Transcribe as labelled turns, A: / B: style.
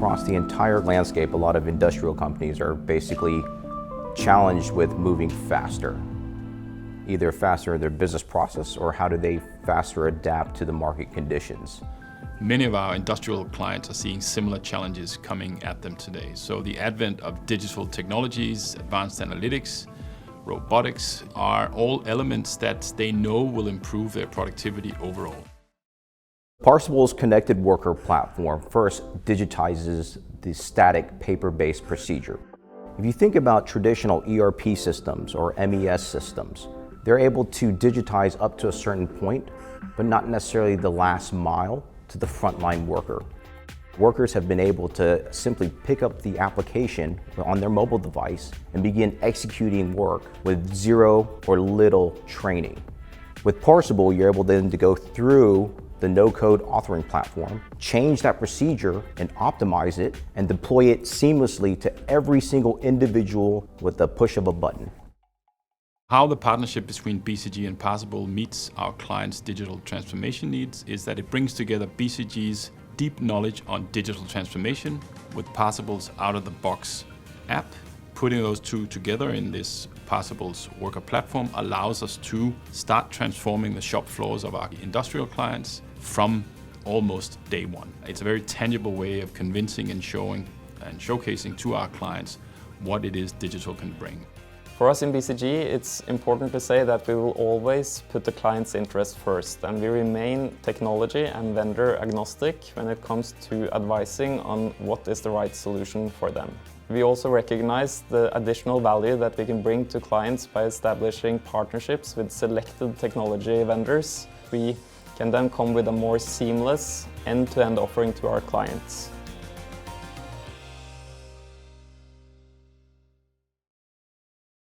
A: across the entire landscape, a lot of industrial companies are basically challenged with moving faster. Either faster in their business process or how do they faster adapt to the market conditions.
B: Many of our industrial clients are seeing similar challenges coming at them today. So the advent of digital technologies, advanced analytics, robotics are all elements that they know will improve their productivity overall.
A: Parsable's connected worker platform first digitizes the static paper-based procedure. If you think about traditional ERP systems or MES systems, they're able to digitize up to a certain point, but not necessarily the last mile to the frontline worker. Workers have been able to simply pick up the application on their mobile device and begin executing work with zero or little training. With Parsable, you're able then to go through the no-code authoring platform, change that procedure and optimize it and deploy it seamlessly to every single individual with the push of a button.
B: How the partnership between BCG and Parsable meets our clients' digital transformation needs is that it brings together BCG's deep knowledge on digital transformation with Parsable's out-of-the-box app. Putting those two together in this Parsable's worker platform allows us to start transforming the shop floors of our industrial clients from almost day one. It's a very tangible way of convincing and showing and showcasing to our clients what it is digital can bring.
C: For us in BCG, it's important to say that we will always put the client's interest first, and we remain technology and vendor agnostic when it comes to advising on what is the right solution for them. We also recognize the additional value that we can bring to clients by establishing partnerships with selected technology vendors. We can then come with a more seamless end-to-end offering to our clients.